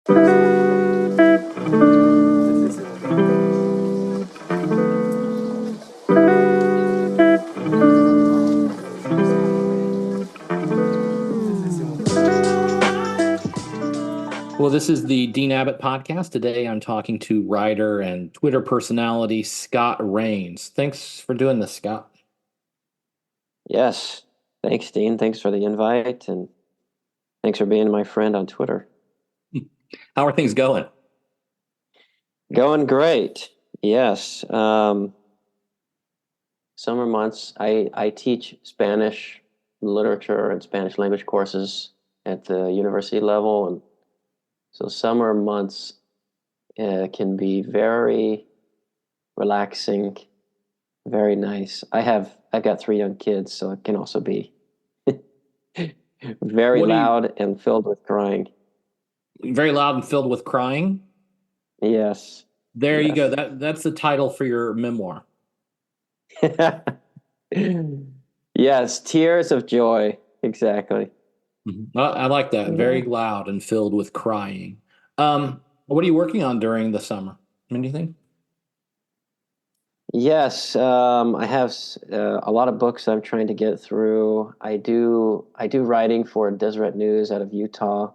Well, this is the Dean Abbott podcast. Today I'm talking to writer and Twitter personality Scott Rains. Thanks for doing this, Scott. Yes. Thanks, Dean. Thanks for the invite, and thanks for being my friend on Twitter. How are things going? Going great. Yes. Summer months, I teach Spanish literature and Spanish language courses at the university level, and so summer months can be very relaxing, very nice. I've got 3 young kids, so it can also be very What do you loud and filled with crying. Very loud and filled with crying? Yes. There you go. Yes. That's the title for your memoir. Yes, tears of joy. Exactly. Well, I like that. Very Yeah. loud and filled with crying. What are you working on during the summer? Anything? Yes, I have a lot of books I'm trying to get through. I do writing for Deseret News out of Utah,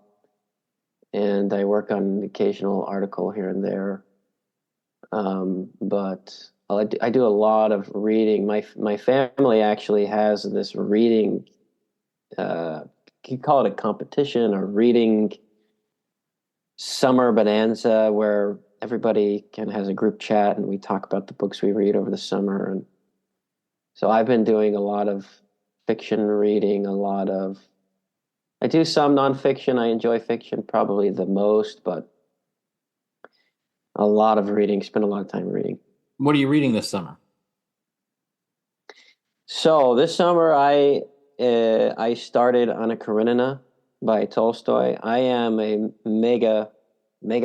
and I work on an occasional article here and there. But I do a lot of reading. My family actually has this reading. You call it a competition or reading summer bonanza where everybody kind of has a group chat and we talk about the books we read over the summer. And so I've been doing a lot of fiction reading, I do some nonfiction. I enjoy fiction probably the most, but a lot of reading, spend a lot of time reading. What are you reading this summer? So this summer I started Anna Karenina by Tolstoy. I am a mega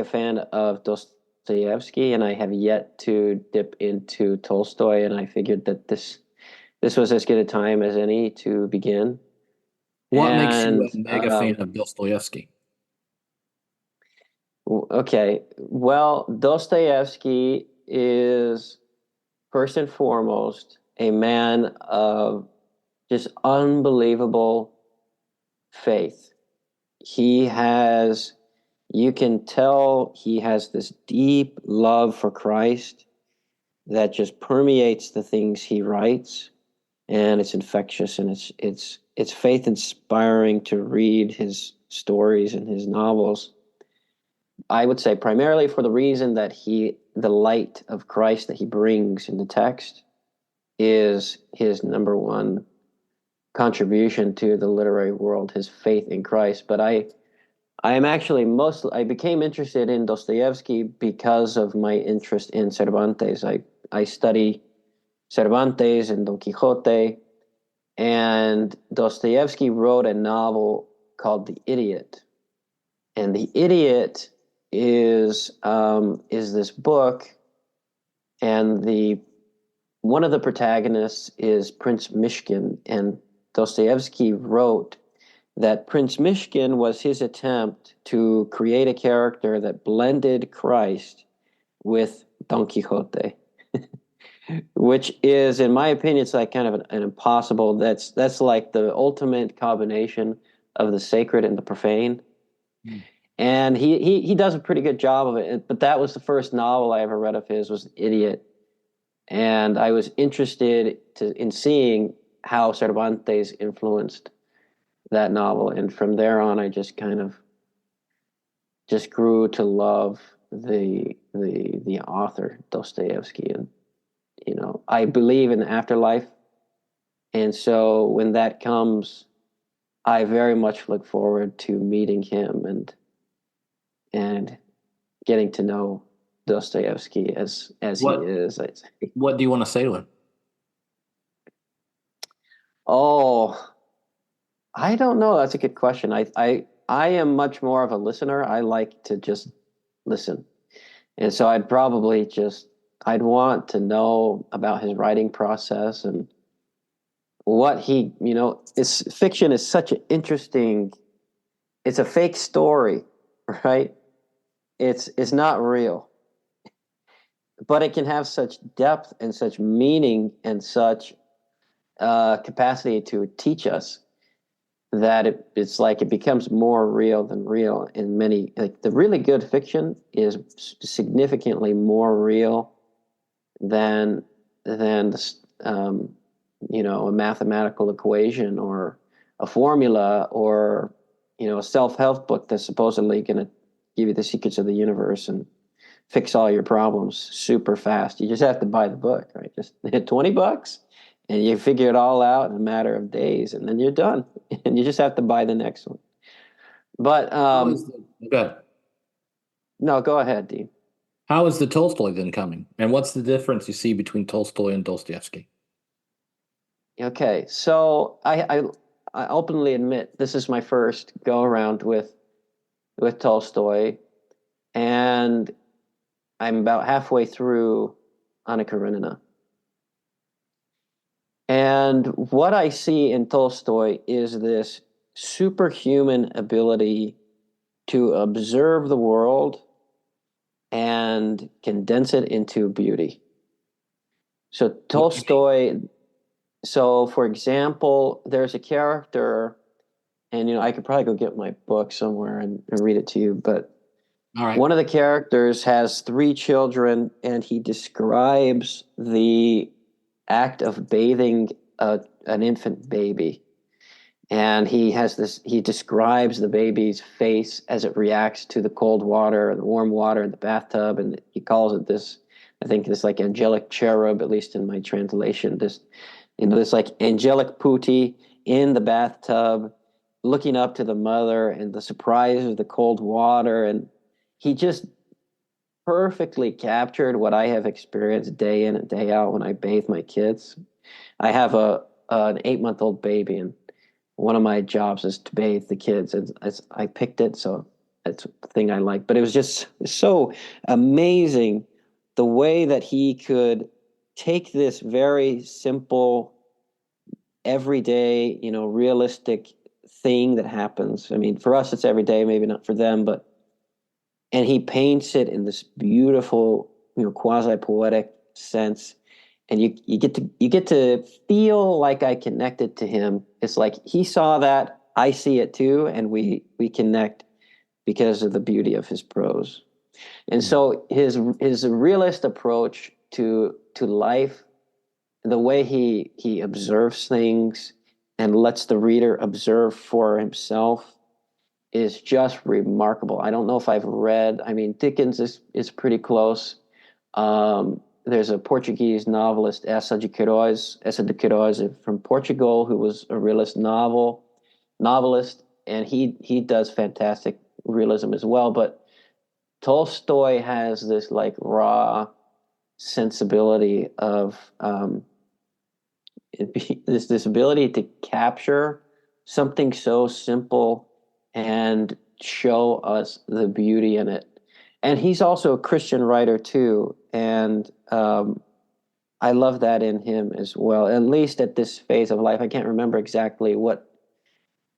fan of Dostoevsky, and I have yet to dip into Tolstoy. And I figured that this was as good a time as any to begin. What makes you And a mega fan of Dostoevsky? okay, well, Dostoevsky is first and foremost a man of just unbelievable faith. He has, you can tell he has this deep love for Christ that just permeates the things he writes, and it's infectious, and it's faith inspiring to read his stories and his novels. I would say primarily for the reason that the light of Christ that he brings in the text is his number one contribution to the literary world, his faith in Christ. But I became interested in Dostoevsky because of my interest in Cervantes. I study Cervantes and Don Quixote, and Dostoevsky wrote a novel called The Idiot. And The Idiot is this book, and one of the protagonists is Prince Mishkin, and Dostoevsky wrote that Prince Mishkin was his attempt to create a character that blended Christ with Don Quixote, which is, in my opinion, it's like kind of an impossible. That's like the ultimate combination of the sacred and the profane. Mm. And he does a pretty good job of it. But that was the first novel I ever read of his, was Idiot, and I was interested in seeing how Cervantes influenced that novel, and from there on, I just kind of just grew to love the author Dostoevsky, and I believe in the afterlife, and so when that comes, I very much look forward to meeting him and getting to know Dostoevsky as he is. I'd say. What do you want to say to him? Oh, I don't know. That's a good question. I am much more of a listener. I like to just listen. And so I'd want to know about his writing process and what fiction is such an interesting, it's a fake story, right? it's not real, but it can have such depth and such meaning and such capacity to teach us that it's like it becomes more real than real in many, like the really good fiction is significantly more real than than a mathematical equation or a formula or a self-help book that's supposedly going to give you the secrets of the universe and fix all your problems super fast. You just have to buy the book, right? Just hit $20 and you figure it all out in a matter of days, and then you're done. And you just have to buy the next one. But How is good? no, go ahead, Dean. How is the Tolstoy then coming? And what's the difference you see between Tolstoy and Dostoevsky? Okay, so I openly admit this is my first go around with Tolstoy, and I'm about halfway through Anna Karenina. And what I see in Tolstoy is this superhuman ability to observe the world and condense it into beauty. So What do you mean? Tolstoy, so for example, there's a character, and I could probably go get my book somewhere and read it to you, but All right. one of the characters has three children, and he describes the act of bathing an infant baby. And he describes the baby's face as it reacts to the cold water and the warm water in the bathtub. And he calls it this, I think, this like angelic cherub, at least in my translation, this like angelic putti in the bathtub, looking up to the mother and the surprise of the cold water. And he just perfectly captured what I have experienced day in and day out when I bathe my kids. I have an 8-month-old baby, and one of my jobs is to bathe the kids. And I picked it, so it's the thing I like. But it was just so amazing the way that he could take this very simple, everyday, realistic thing that happens. I mean, for us, it's every day, maybe not for them, but and he paints it in this beautiful, quasi poetic sense, and you get to feel like I connected to him. It's like he saw that, I see it too, and we connect because of the beauty of his prose. And Mm. so his realist approach to life, the way he observes things and lets the reader observe for himself is just remarkable. I don't know if I've read, I mean, Dickens is pretty close. There's a Portuguese novelist, Essa de Queiroz from Portugal, who was a realist novelist, and he does fantastic realism as well. But Tolstoy has this like raw sensibility of this ability to capture something so simple and show us the beauty in it. And he's also a Christian writer too, and I love that in him as well. At least at this phase of life, I can't remember exactly what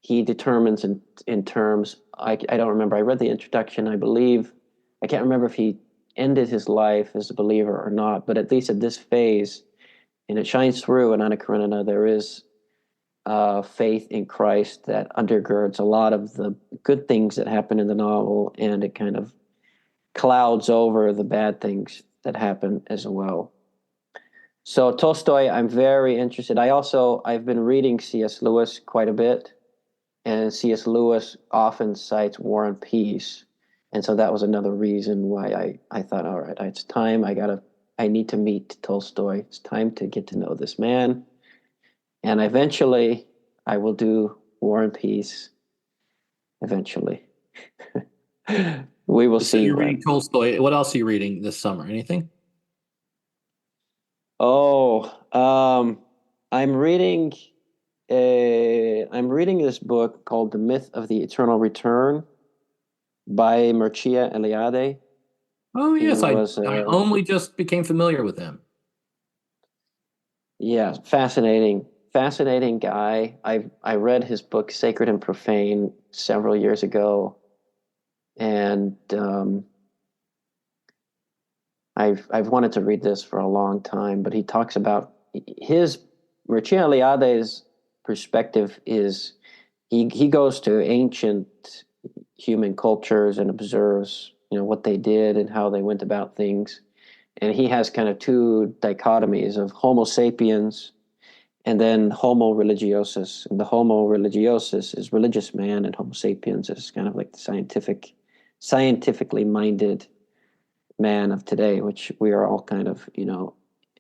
he determines in terms. I don't remember. I read the introduction, I believe. I can't remember if he ended his life as a believer or not, but at least at this phase, and it shines through in Anna Karenina, there is faith in Christ that undergirds a lot of the good things that happen in the novel, and it kind of clouds over the bad things that happen as well. So Tolstoy, I'm very interested. I've been reading C.S. Lewis quite a bit, and C.S. Lewis often cites War and Peace, and so that was another reason why I thought, all right, it's time. I need to meet Tolstoy. It's time to get to know this man, and eventually I will do War and Peace. Eventually, we will So see you're when. reading Tolstoy. What else are you reading this summer? Anything? Oh, I'm reading I'm reading this book called The Myth of the Eternal Return by Mircea Eliade. Oh He yes, was I only just became familiar with him. yeah, fascinating guy. I read his book Sacred and Profane several years ago, and I've wanted to read this for a long time, but he talks about his Mircea Eliade's perspective is he goes to ancient human cultures and observes, what they did and how they went about things. And he has kind of two dichotomies of Homo sapiens and then Homo religiosus. And the Homo religiosus is religious man, and Homo sapiens is kind of like the scientifically minded man of today, which we are all kind of,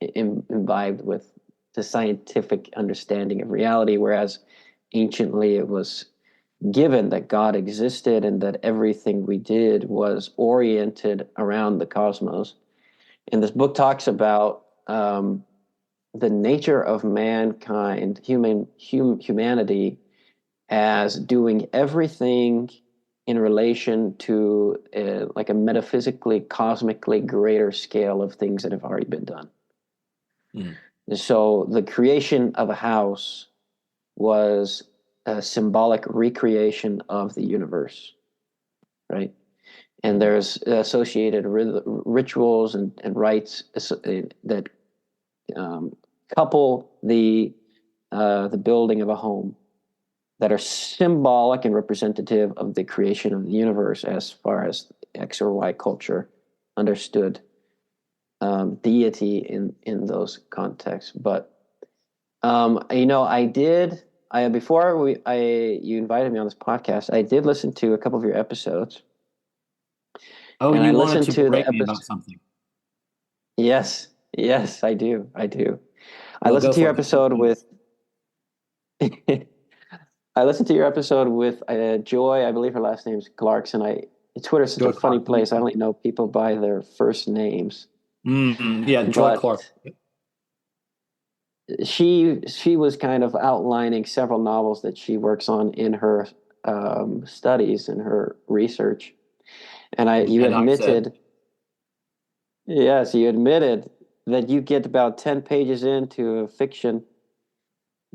imbibed with the scientific understanding of reality, whereas anciently it was given that God existed and that everything we did was oriented around the cosmos. And this book talks about the nature of mankind, humanity, as doing everything in relation to like a metaphysically, cosmically greater scale of things that have already been done. Mm. So the creation of a house was a symbolic recreation of the universe, right? And there's associated rituals and rites that couple the building of a home that are symbolic and representative of the creation of the universe as far as X or Y culture understood deity in those contexts. But before you invited me on this podcast, I did listen to a couple of your episodes. Oh, and you wanted to break me about something. Yes, I do. I listened to your episode with I listened to your episode with Joy. I believe her last name is Clarkson. Twitter's such a funny place. I only know people by their first names. Mm-hmm. Yeah, Joy Clark. She was kind of outlining several novels that she works on in her studies and her research, and you admitted that you get about 10 pages into a fiction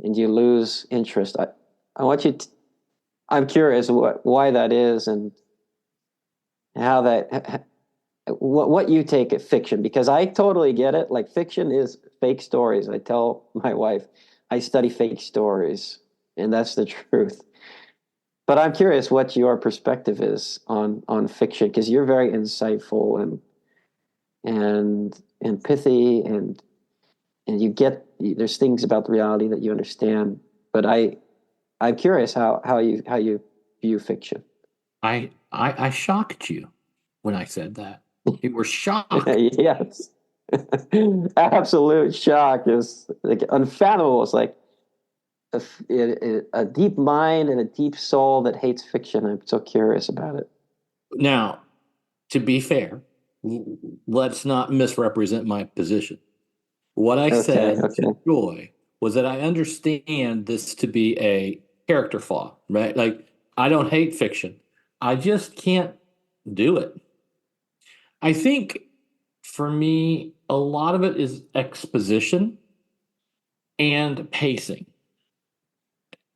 and you lose interest. I'm curious why that is and how what you take at fiction, because I totally get it. Like, fiction is fake stories. I tell my wife I study fake stories, and that's the truth. But I'm curious what your perspective is on fiction, because you're very insightful and pithy, and there's things about the reality that you understand. But I'm curious how you view fiction. I shocked you when I said that. You were shocked. Yes. Absolute shock is like unfathomable. It's like a deep mind and a deep soul that hates fiction. I'm so curious about it. Now, to be fair, let's not misrepresent my position. What I said to Joy was that I understand this to be a character flaw, right? Like, I don't hate fiction. I just can't do it. I think for me, a lot of it is exposition and pacing.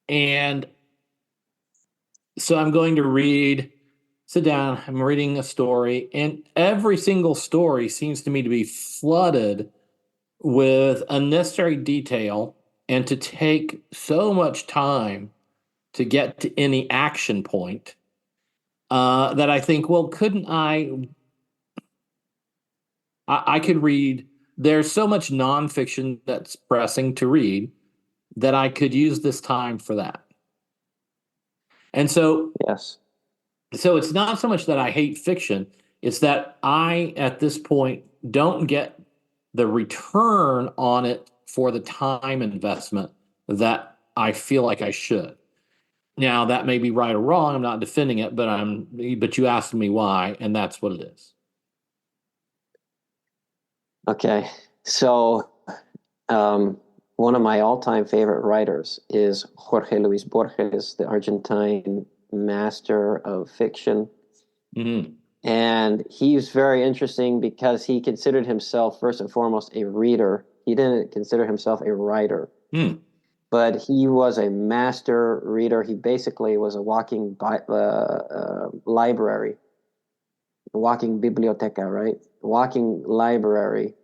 And so I'm going to sit down, I'm reading a story, and every single story seems to me to be flooded with unnecessary detail and to take so much time to get to any action point that I think, well, couldn't I could read. There's so much nonfiction that's pressing to read that I could use this time for that. And so, yes. So it's not so much that I hate fiction, it's that I, at this point, don't get the return on it for the time investment that I feel like I should. Now, that may be right or wrong. I'm not defending it, but you asked me why, and that's what it is. Okay. So, one of my all-time favorite writers is Jorge Luis Borges, the Argentine master of fiction. Mm-hmm. And he's very interesting because he considered himself, first and foremost, a reader. He didn't consider himself a writer. Mm. But he was a master reader. He basically was a walking library. walking biblioteca, right? Walking library.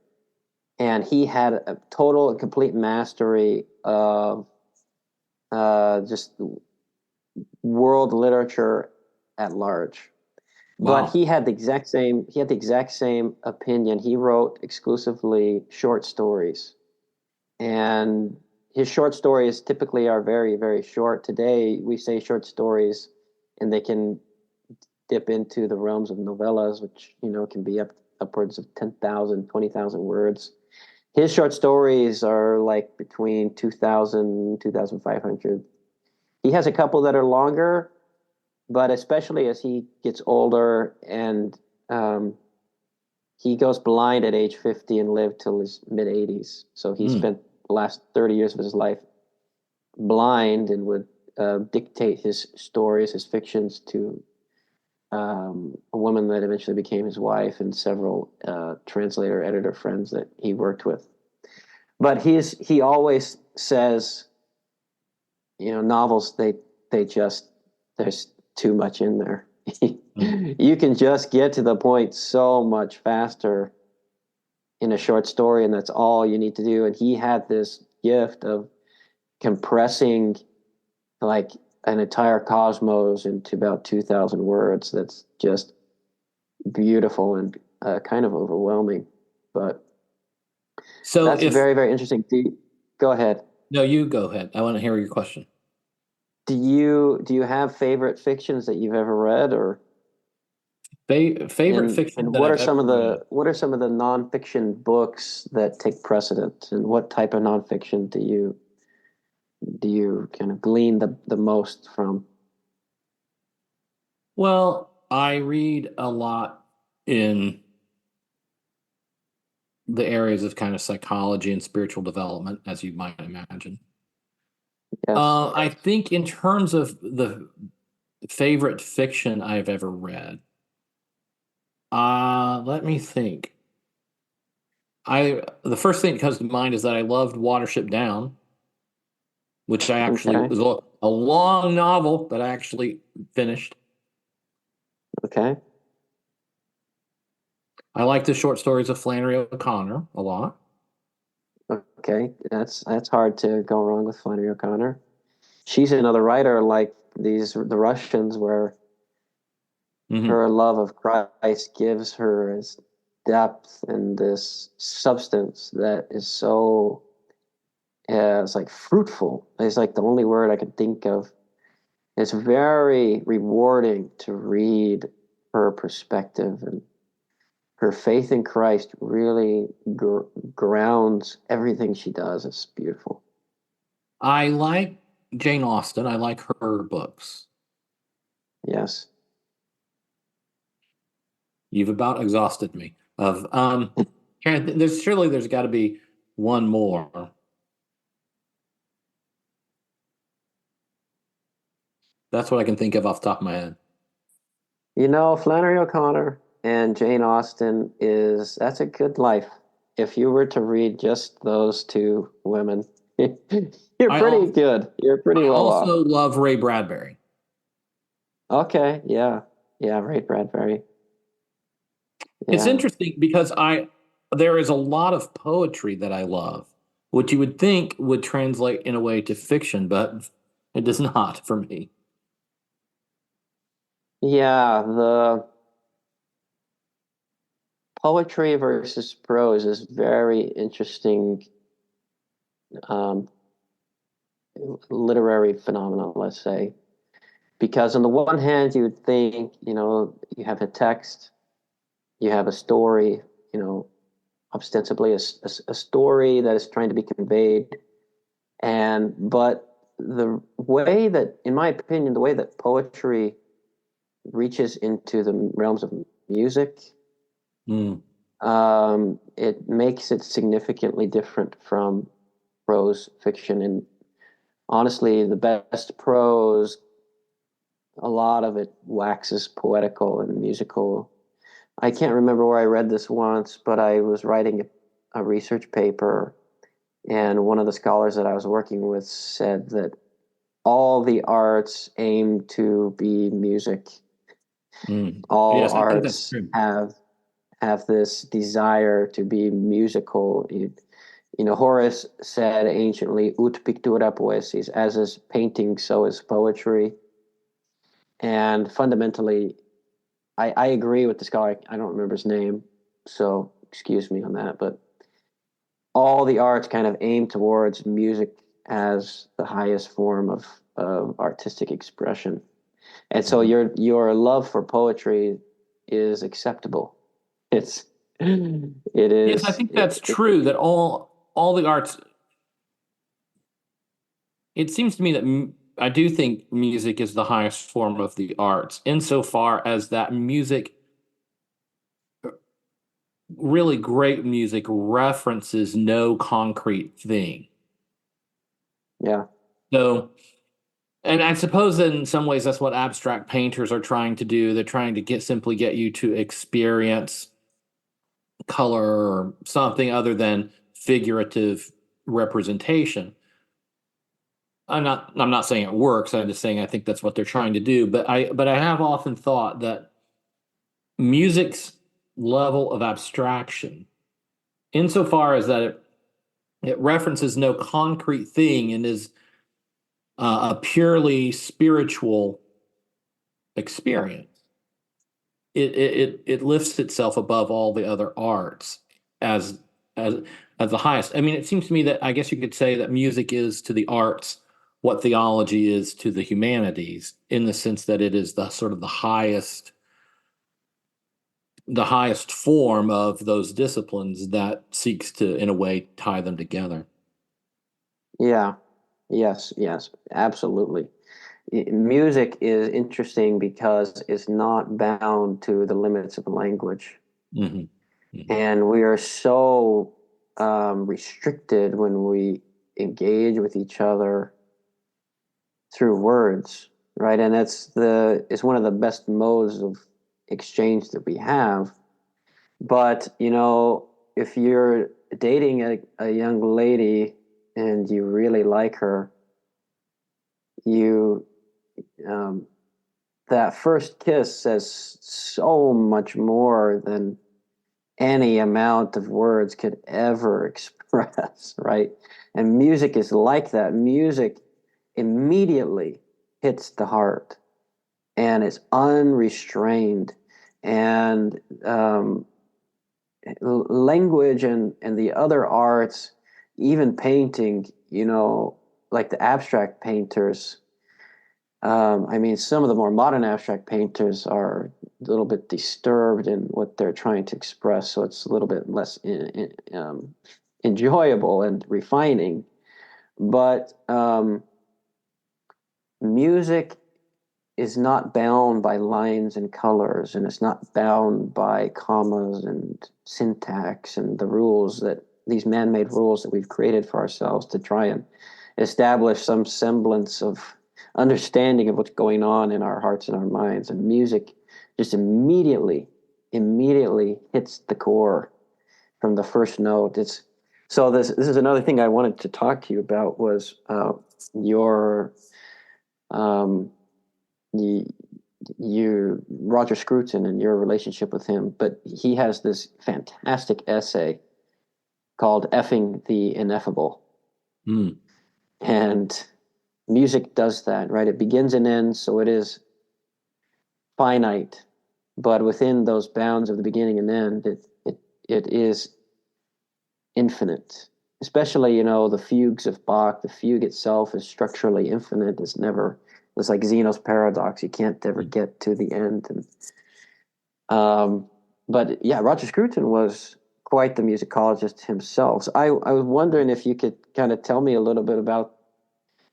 And he had a total and complete mastery of just world literature at large. But Wow. he had the exact same opinion. He wrote exclusively short stories. And his short stories typically are very, very short. Today we say short stories and they can dip into the realms of novellas, which, can be upwards of 10,000, 20,000 words. His short stories are like between 2,000, 2,500. He has a couple that are longer, but especially as he gets older and um, he goes blind at age 50 and lived till his mid 80s. So he Mm. spent the last 30 years of his life blind and would dictate his stories, his fictions to a woman that eventually became his wife and several translator, editor friends that he worked with. But he always says, novels they just there's too much in there. Mm. You can just get to the point so much faster in a short story, and that's all you need to do. And he had this gift of compressing like an entire cosmos into about 2,000 words. That's just beautiful and kind of overwhelming. But So that's if very, very interesting. Go ahead. no, you go ahead. I want to hear your question. Do you have favorite fictions that you've ever read, or Favorite and fiction that I've ever read. what are some of the nonfiction books that take precedent, and what type of nonfiction do you kind of glean the most from? Well, I read a lot in the areas of kind of psychology and spiritual development, as you might imagine. Yes. I think in terms of the favorite fiction I've ever read, let me think. The first thing that comes to mind is that I loved Watership Down, which I actually Okay. was a long novel that I actually finished. Okay. I like the short stories of Flannery O'Connor a lot. Okay. That's hard to go wrong with Flannery O'Connor. She's another writer like the Russians, where Hmm. her love of Christ gives her this depth and this substance that is so it's like fruitful. It's like the only word I can think of. It's very rewarding to read her perspective, and her faith in Christ really grounds everything she does. It's beautiful. I like Jane Austen. I like her books. Yes. You've about exhausted me. Of there's got to be one more. That's what I can think of off the top of my head. Flannery O'Connor and Jane Austen that's a good life. If you were to read just those two women, you're I pretty al- good. You're pretty I well off. also love Ray Bradbury. Okay, yeah. Yeah, Ray Bradbury. It's Yeah. interesting because I there is a lot of poetry that I love, which you would think would translate in a way to fiction, but it does not for me. Yeah, the poetry versus prose is very interesting um, literary phenomenon, let's say. Because on the one hand, you would think, you have a text, you have a story, you know, ostensibly a story that is trying to be conveyed. But the way that, in my opinion, the way that poetry reaches into the realms of music, Mm. it makes it significantly different from prose fiction. And honestly, the best prose, a lot of it waxes poetical and musical. I can't remember where I read this once, but I was writing a research paper, and one of the scholars that I was working with said that all the arts aim to be music. All Yes, I think that's arts true. have this desire to be musical. Horace said anciently, "Ut pictura poesis," as is painting, so is poetry. And fundamentally, I agree with the scholar. I don't remember his name, so excuse me on that. But all the arts kind of aim towards music as the highest form of artistic expression. And so Mhm. your love for poetry is acceptable. It's it Yes, I is think that's true that all the arts, it seems to me that I do think music is the highest form of the arts, insofar as that music, really great music, references no concrete thing. yeah. So, and I suppose in some ways that's what abstract painters are trying to do. They're trying to simply get you to experience color or something other than figurative representation. I'm not saying it works. I'm just saying I think that's what they're trying to do. But I have often thought that music's level of abstraction, insofar as that it references no concrete thing and is a purely spiritual experience, it lifts itself above all the other arts as as as the highest. I mean, it seems to me that I guess you could say that music is to the arts what theology is to the humanities, in the sense that it is the sort of the highest form of those disciplines that seeks to, in a way, tie them together. Yeah. Yes, yes, absolutely. Music is interesting because it's not bound to the limits of the language. Hmm. Hmm. And we are so restricted when we engage with each other through words, right? And it's one of the best modes of exchange that we have. But, if you're dating a young lady and you really like her, you um, that first kiss says so much more than any amount of words could ever express, right? And music is like that. Music immediately hits the heart and it's unrestrained. And language and the other arts, even painting, like the abstract painters. I mean, some of the more modern abstract painters are a little bit disturbed in what they're trying to express, so it's a little bit less enjoyable and refining. But music is not bound by lines and colors, and it's not bound by commas and syntax and the rules that these man-made rules that we've created for ourselves to try and establish some semblance of understanding of what's going on in our hearts and our minds. And music just immediately hits the core from the first note. It's so this is another thing I wanted to talk to you about was your um, you, you Roger Scruton and your relationship with him. But he has this fantastic essay called "Effing the Ineffable," Mm. and music does that, right? It begins and ends, so it is finite, but within those bounds of the beginning and end, it is infinite. Especially, the fugues of Bach. The fugue itself is structurally infinite. It's like Zeno's paradox. You can't ever get to the end. And but yeah, Roger Scruton was quite the musicologist himself. So I was wondering if you could kind of tell me a little bit about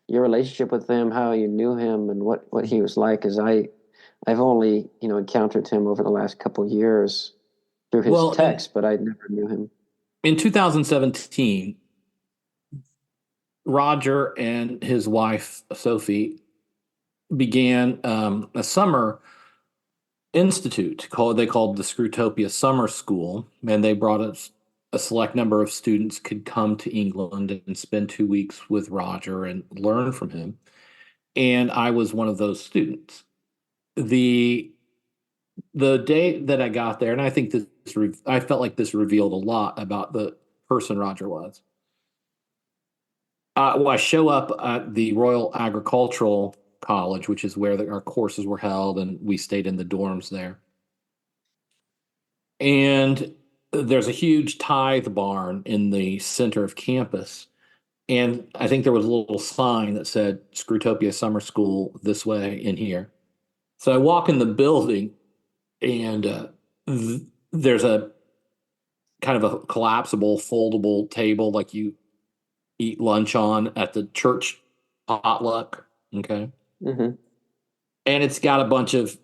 your relationship with him, how you knew him, and what he was like. Because I've only encountered him over the last couple of years through his Well, texts, but I never knew him. in 2017, Roger and his wife Sophie began a summer institute called the Scrutopia Summer School, and they brought us a select number of students could come to England and spend 2 weeks with Roger and learn from him. And I was one of those students. The the day that I got there, and I think I felt like this revealed a lot about the person Roger was. Well, I show up at the Royal Agricultural College, which is where our courses were held, and we stayed in the dorms there. And there's a huge tithe barn in the center of campus. And I think there was a little sign that said Screwtopia Summer School this way in here. So I walk in the building, and there's a kind of a collapsible, foldable table like you eat lunch on at the church potluck. Okay. Mm-hmm. And it's got a bunch of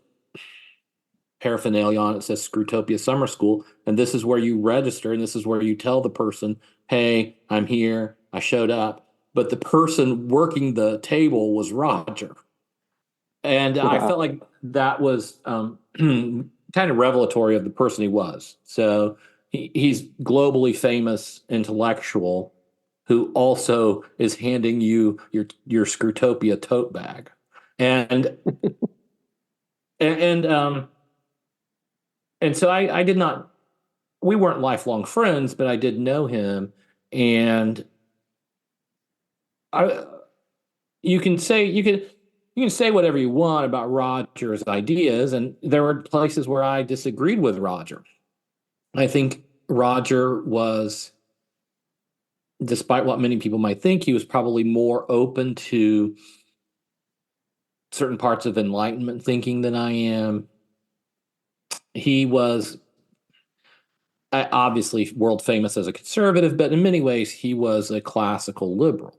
paraphernalia on it. It says Screwtopia Summer School. And this is where you register. And this is where you tell the person, hey, I'm here. I showed up. But the person working the table was Roger. And I felt like that was kind of revelatory of the person he was. So he's globally famous intellectual who also is handing you your Screwtopia tote bag. And and and so I did not, we weren't lifelong friends, but I did know him. And I you can say whatever you want about Roger's ideas, and there were places where I disagreed with Roger. I think Roger was, despite what many people might think, he was probably more open to certain parts of Enlightenment thinking than I am. He was obviously world famous as a conservative, but in many ways he was a classical liberal.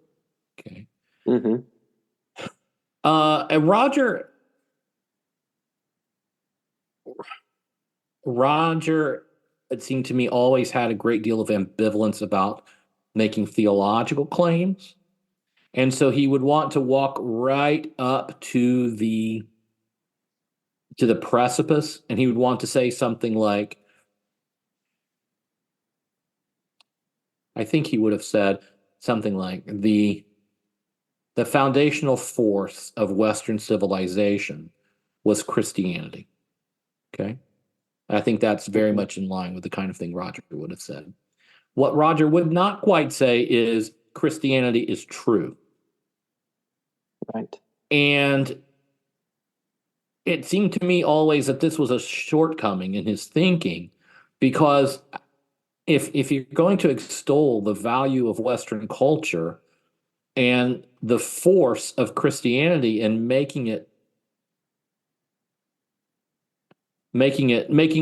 Okay. Mm-hmm. And Roger, it seemed to me, always had a great deal of ambivalence about making theological claims. And so he would want to walk right up to the precipice, and he would want to say something like, I think he would have said something like, the foundational force of Western civilization was Christianity. Okay. I think that's very Mm-hmm. much in line with the kind of thing Roger would have said. What Roger would not quite say is Christianity is true. Right. And it seemed to me always that this was a shortcoming in his thinking, because if you're going to extol the value of Western culture and the force of Christianity and making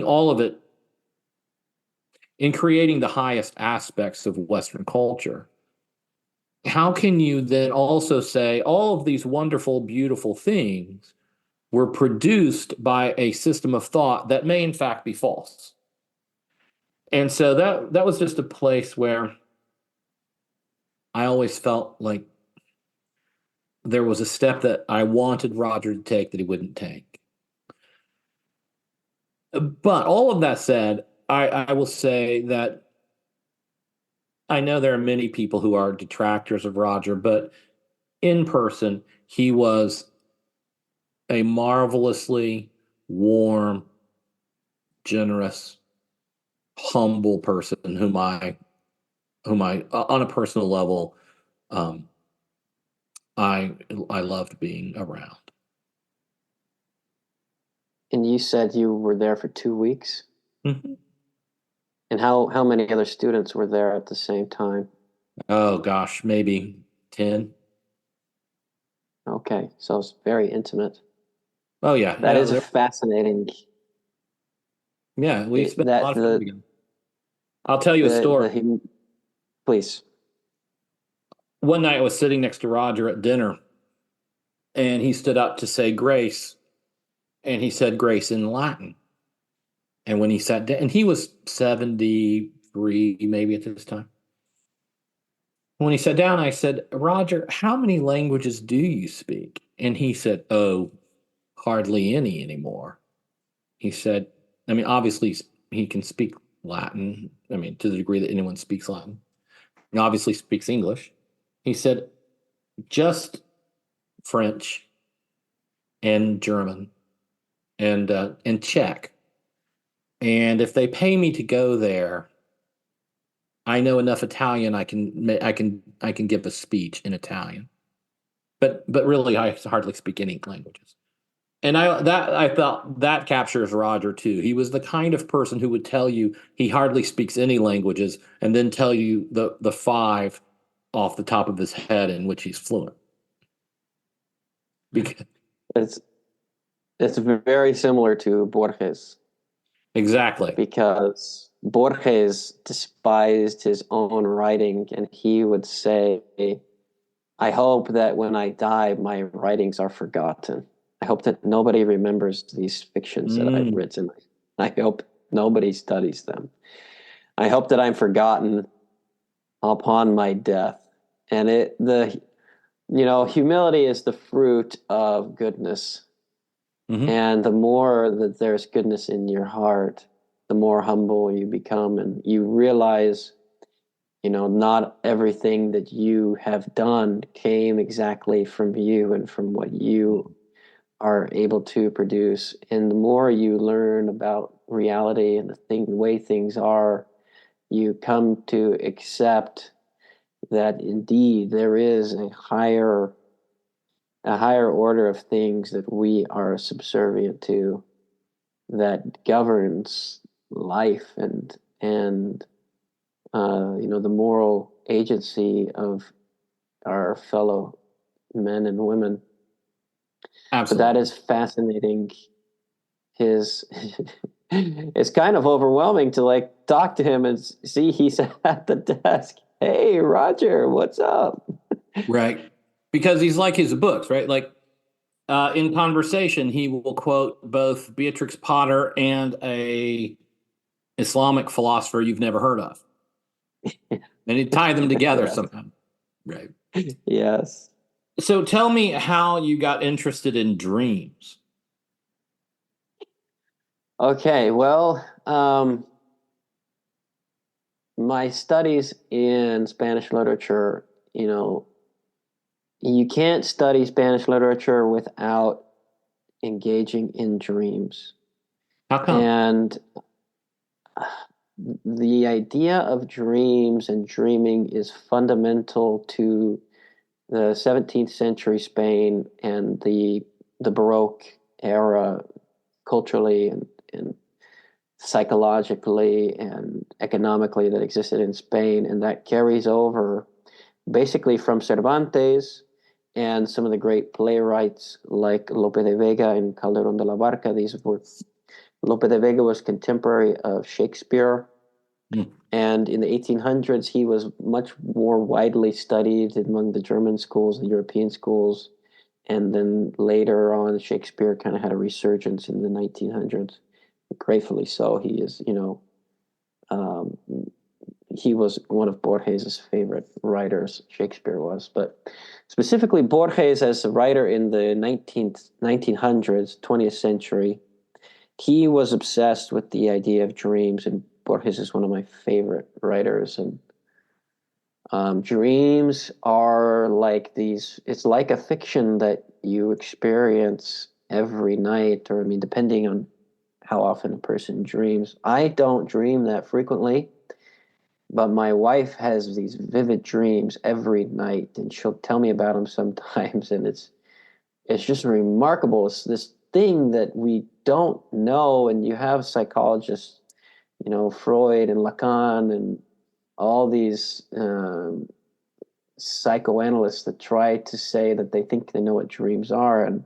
all of it in creating the highest aspects of Western culture, how can you then also say all of these wonderful, beautiful things were produced by a system of thought that may in fact be false? And so that was just a place where I always felt like there was a step that I wanted Roger to take that he wouldn't take. But all of that said, I will say that I know there are many people who are detractors of Roger, but in person, he was a marvelously warm, generous, humble person whom I on a personal level, um, I loved being around. And you said you were there for 2 weeks? Mhm. And how many other students were there at the same time? Oh gosh, maybe 10. Okay, so it's very intimate. Oh yeah, That yeah, is a fascinating. yeah. We spent a That lot of time together. I'll tell you a story. Please. One night I was sitting next to Roger at dinner, and he stood up to say grace, and he said grace in Latin. And when he sat down, and he was 73 maybe at this time. When he sat down, I said, Roger, how many languages do you speak? And he said, oh, hardly any anymore. He said, I mean, obviously he can speak Latin. I mean, to the degree that anyone speaks Latin. He obviously speaks English. He said, just French and German and check. And if they pay me to go there, I know enough Italian. I can give a speech in Italian. But really, I hardly speak any languages. And I felt that captures Roger too. He was the kind of person who would tell you he hardly speaks any languages, and then tell you the five off the top of his head in which he's fluent. Because, It's it's very similar to Borges, exactly. because Borges despised his own writing, and he would say, I hope that when I die, my writings are forgotten. I hope that nobody remembers these fictions that I've Mm. written. I hope nobody studies them. I hope that I'm forgotten upon my death. And humility is the fruit of goodness. Hmm. And the more that there's goodness in your heart, the more humble you become, and you realize, not everything that you have done came exactly from you and from what you are able to produce. And the more you learn about reality and the way things are, you come to accept that indeed there is a higher order of things that we are subservient to, that governs life and the moral agency of our fellow men and women. But that Absolutely. is fascinating. His it's kind of overwhelming to like talk to him and see he's at the desk. Hey, Roger, what's up? Right. Because he's like his books, right? Like in conversation, he will quote both Beatrix Potter and a Islamic philosopher you've never heard of, and he'd tie them together Correct. somehow. Right. Yes. So tell me how you got interested in dreams. Okay. Well, my studies in Spanish literature, you can't study Spanish literature without engaging in dreams. How come? And the idea of dreams and dreaming is fundamental to the 17th century Spain and the Baroque era, culturally and psychologically and economically, that existed in Spain, and that carries over basically from Cervantes and some of the great playwrights like Lope de Vega and Calderón de la Barca. Lope de Vega was contemporary of Shakespeare, Mm. and in the 1800s, he was much more widely studied among the German schools, the European schools. And then later on, Shakespeare kind of had a resurgence in the 1900s. Gratefully so. Um, he was one of Borges's favorite writers, Shakespeare was. But specifically, Borges as a writer in the 1900s, 20th century, he was obsessed with the idea of dreams, and Borges is one of my favorite writers. And dreams are like these, it's like a fiction that you experience every night, or, I mean, depending on how often a person dreams. I don't dream that frequently, but my wife has these vivid dreams every night, and she'll tell me about them sometimes, and it's just remarkable. It's this thing that we don't know, and you have psychologists, Freud and Lacan and all these psychoanalysts that try to say that they think they know what dreams are, and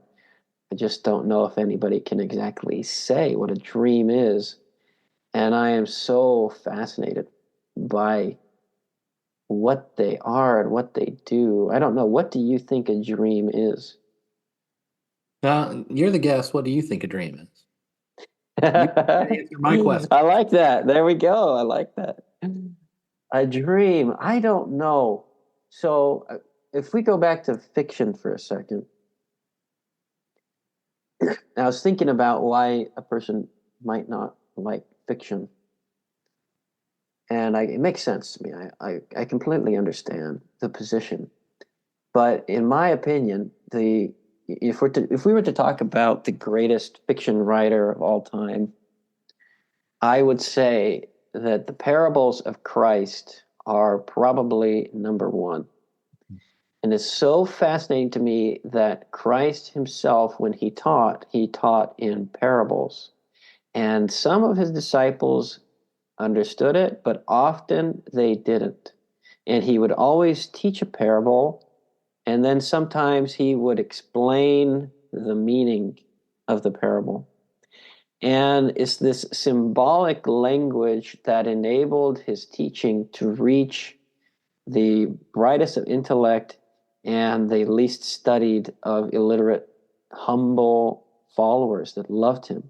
I just don't know if anybody can exactly say what a dream is. And I am so fascinated by what they are and what they do. I don't know. What do you think a dream is? You're the guest. What do you think a dream is? You can I answer my question. like that. There we go. I like that. A dream. I don't know. So, if we go back to fiction for a second, I was thinking about why a person might not like fiction. And it makes sense to me. I completely understand the position. But in my opinion, if we were to talk about the greatest fiction writer of all time, I would say that the parables of Christ are probably number one. And it's so fascinating to me that Christ himself, when he taught in parables. And some of his disciples understood it, but often they didn't. And he would always teach a parable, and then sometimes he would explain the meaning of the parable. And it's this symbolic language that enabled his teaching to reach the brightest of intellect and the least studied of illiterate, humble followers that loved him.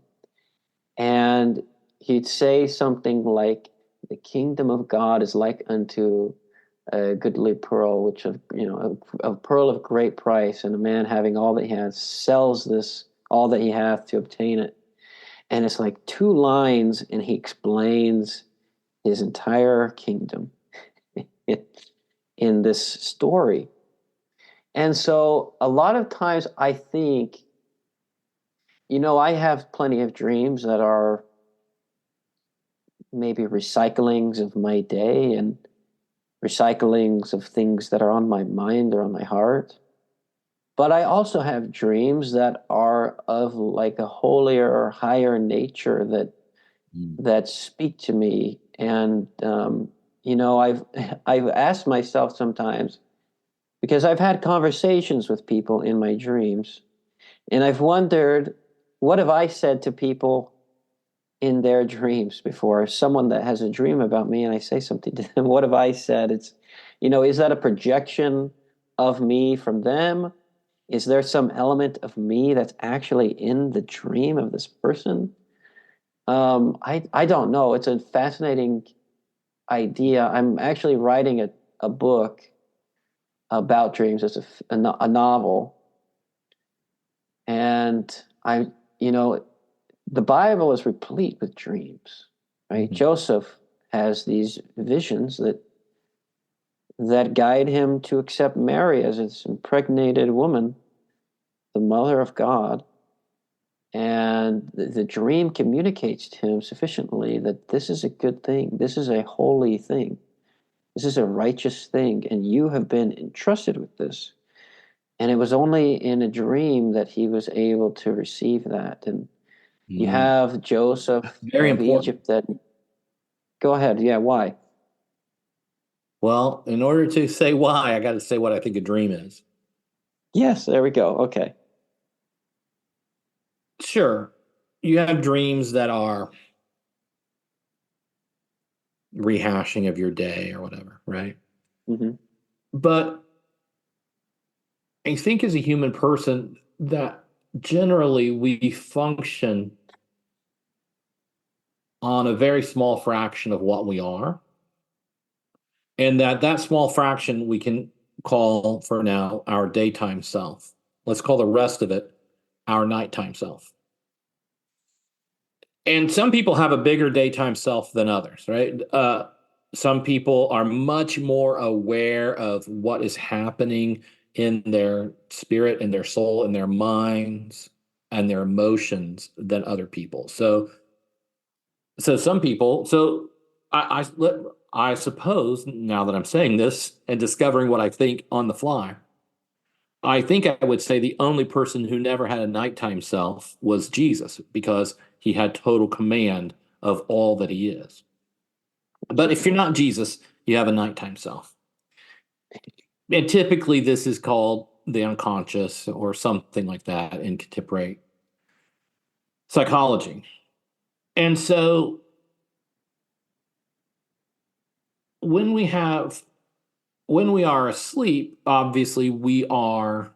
And he'd say something like, "The kingdom of God is like unto a goodly pearl, which a pearl of great price, and a man having all that he has sells this all that he hath to obtain it." And it's like two lines, and he explains his entire kingdom in this story. And so a lot of times I think, I have plenty of dreams that are maybe recyclings of my day and recyclings of things that are on my mind or on my heart. But I also have dreams that are of like a holier or higher nature that speak to me. And I've asked myself sometimes, because I've had conversations with people in my dreams, and I've wondered, what have I said to people in their dreams before? Someone that has a dream about me and I say something to them, what have I said? Is that a projection of me from them? Is there some element of me that's actually in the dream of this person? I don't know. It's a fascinating idea. I'm actually writing a book about dreams. It's a novel. And the Bible is replete with dreams, right? Mm-hmm. Joseph has these visions that guide him to accept Mary as his impregnated woman, the mother of God. And the dream communicates to him sufficiently that this is a good thing. This is a holy thing. This is a righteous thing. And you have been entrusted with this. And it was only in a dream that he was able to receive that. And you have Joseph very of important. Egypt that... Go ahead. Yeah, why? Well, in order to say why, I got to say what I think a dream is. Yes, there we go. Okay. Sure. You have dreams that are rehashing of your day or whatever, right? Mm-hmm. But I think as a human person that generally we function on a very small fraction of what we are. And that small fraction we can call for now our daytime self. Let's call the rest of it our nighttime self. And some people have a bigger daytime self than others, right? Some people are much more aware of what is happening in their spirit, in their soul, in their minds, and their emotions than other people. So some people, I suppose now that I'm saying this and discovering what I think on the fly, I think I would say the only person who never had a nighttime self was Jesus, because he had total command of all that he is. But if you're not Jesus, you have a nighttime self. And typically this is called the unconscious or something like that in contemporary psychology. And so when we are asleep, obviously we are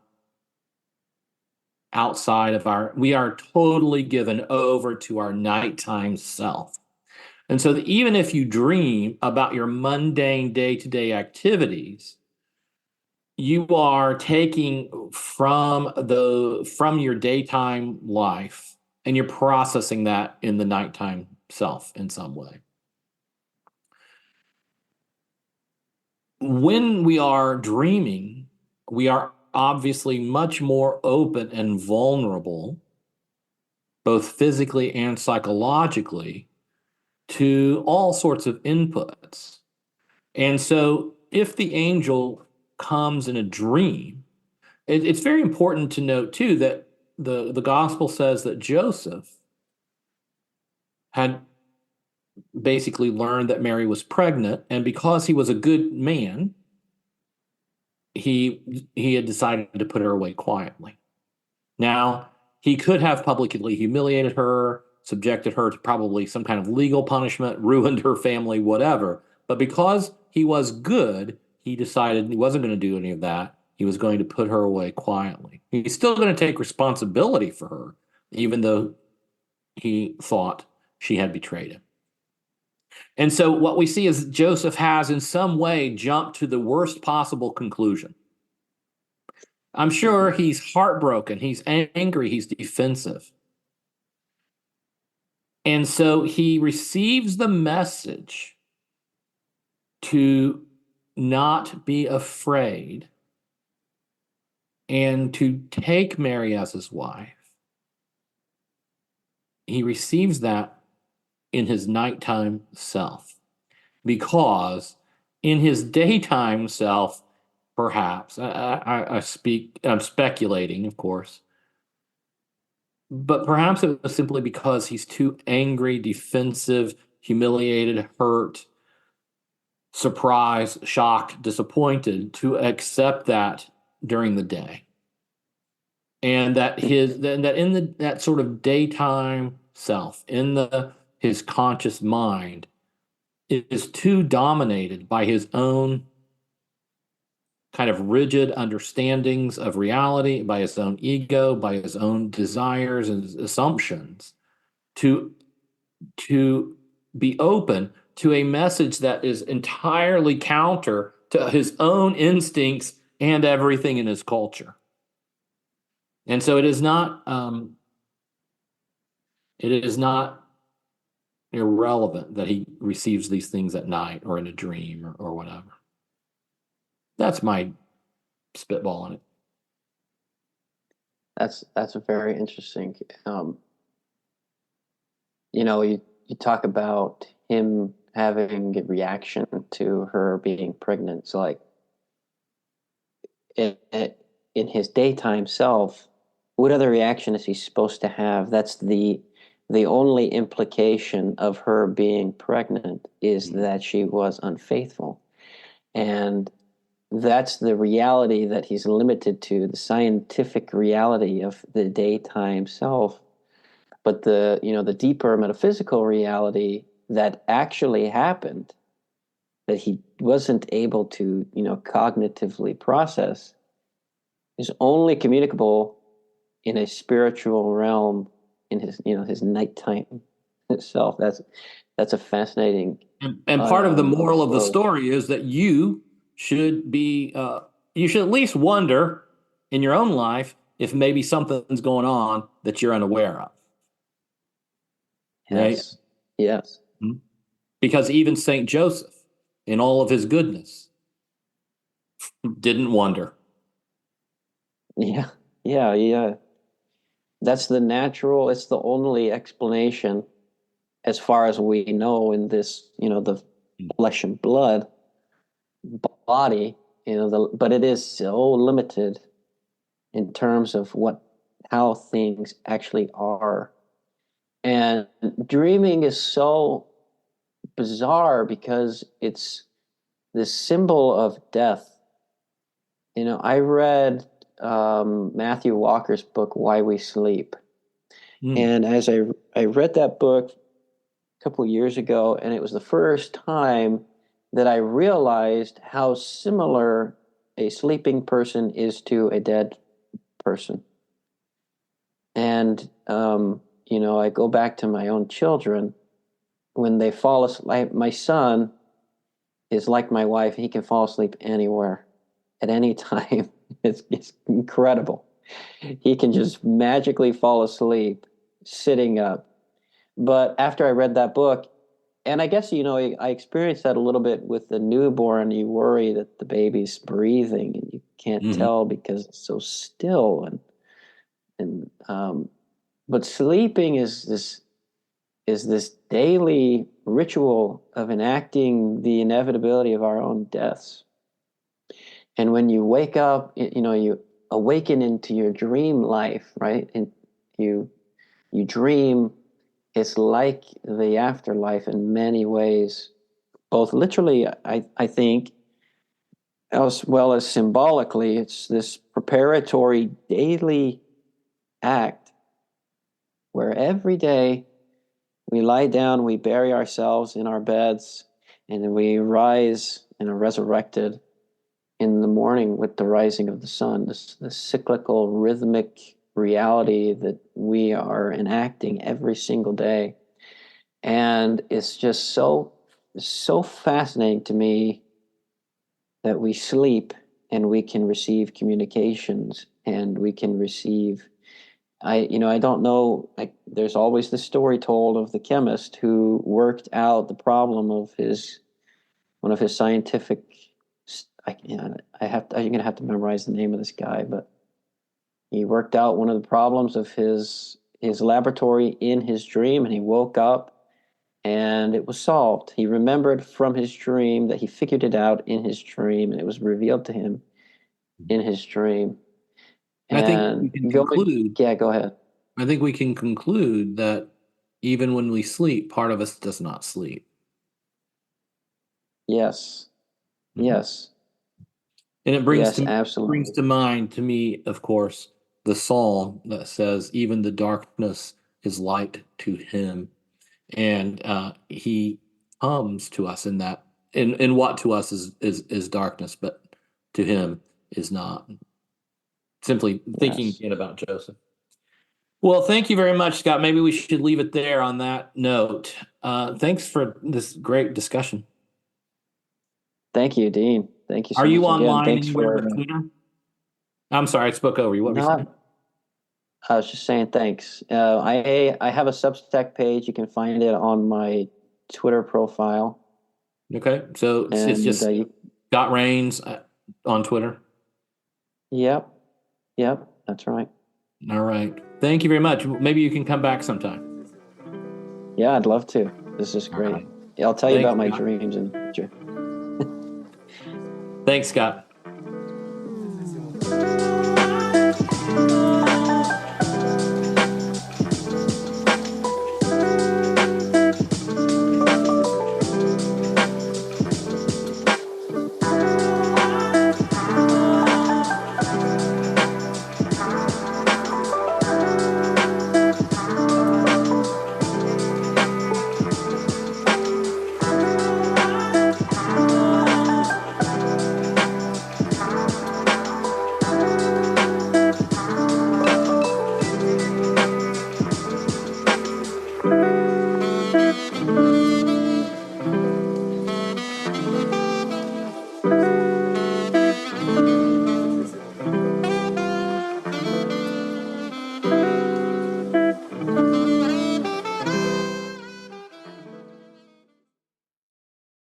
we are totally given over to our nighttime self. And so even if you dream about your mundane day-to-day activities, you are taking from your daytime life and you're processing that in the nighttime self in some way. When we are dreaming, we are obviously much more open and vulnerable, both physically and psychologically, to all sorts of inputs. And so if the angel comes in a dream, it's very important to note too that the gospel says that Joseph had basically learned that Mary was pregnant, and because he was a good man, he had decided to put her away quietly. Now, he could have publicly humiliated her, subjected her to probably some kind of legal punishment, ruined her family, whatever. But because he was good, he decided he wasn't going to do any of that. He was going to put her away quietly. He's still going to take responsibility for her, even though he thought she had betrayed him. And so what we see is Joseph has in some way jumped to the worst possible conclusion. I'm sure he's heartbroken, he's angry, he's defensive. And so he receives the message to not be afraid and to take Mary as his wife. He receives that in his nighttime self, because in his daytime self, perhaps, I'm speculating, of course, but perhaps it was simply because he's too angry, defensive, humiliated, hurt, surprised, shocked, disappointed to accept that during the day. And that that sort of daytime self, in his conscious mind, is too dominated by his own kind of rigid understandings of reality, by his own ego, by his own desires and assumptions, to be open to a message that is entirely counter to his own instincts and everything in his culture. And so it is not irrelevant that he receives these things at night or in a dream or whatever. That's my spitball on it. That's a very interesting. You talk about him having a reaction to her being pregnant. So like in his daytime self, what other reaction is he supposed to have? That's the only implication of her being pregnant is that she was unfaithful. And that's the reality that he's limited to, the scientific reality of the daytime self. But the deeper metaphysical reality that actually happened, that he wasn't able to, cognitively process, is only communicable in a spiritual realm, in his nighttime self. That's a fascinating. And part of the moral of the story is that you should at least wonder in your own life if maybe something's going on that you're unaware of. Yes. Right? Yes. Because even Saint Joseph, in all of his goodness, didn't wonder. Yeah. That's the natural, it's the only explanation as far as we know in this, the flesh and blood body, but it is so limited in terms of how things actually are. And dreaming is so bizarre because it's this symbol of death. I read Matthew Walker's book, Why We Sleep. And as I read that book a couple of years ago, and it was the first time that I realized how similar a sleeping person is to a dead person. And, I go back to my own children. When they fall asleep, my son is like my wife. He can fall asleep anywhere at any time. It's incredible. He can just magically fall asleep sitting up. But after I read that book, and I guess, I experienced that a little bit with the newborn. You worry that the baby's breathing and you can't Mm-hmm. tell because it's so still. But sleeping is this daily ritual of enacting the inevitability of our own deaths. And when you wake up, you awaken into your dream life, right? And you dream. It's like the afterlife in many ways, both literally, I think, as well as symbolically. It's this preparatory daily act where every day we lie down, we bury ourselves in our beds, and then we rise and are resurrected in the morning with the rising of the sun. This cyclical, rhythmic reality that we are enacting every single day. And it's just so fascinating to me that we sleep and we can receive communications and we can receive. I don't know. There's always the story told of the chemist who worked out the problem of one of his scientific. I'm gonna have to memorize the name of this guy, but he worked out one of the problems of his laboratory in his dream, and he woke up and it was solved. He remembered from his dream that he figured it out in his dream, and it was revealed to him in his dream. And I think we And can conclude. yeah, go ahead. I think we can conclude that even when we sleep, part of us does not sleep. Yes. Mm-hmm. Yes. And it brings absolutely. to mind to me, of course, the psalm that says, "Even the darkness is light to him," and he comes to us in that, in what to us is darkness, but to him is not. Simply thinking Yes. again about Joseph. Well, thank you very much, Scott. Maybe we should leave it there on that note. Thanks for this great discussion. Thank you, Dean. Thank you Are so you much again. online Thanks anywhere for but Twitter? I'm sorry, I spoke over you. What were you saying? no. I was just saying thanks. I have a Substack page. You can find it on my Twitter profile. Okay, so it's And just Scott Rains on Twitter. Yep, that's right. All right. Thank you very much. Maybe you can come back sometime. Yeah, I'd love to. This is great. Right. I'll tell you Thanks, about my Scott. dreams in the future. Thanks, Scott.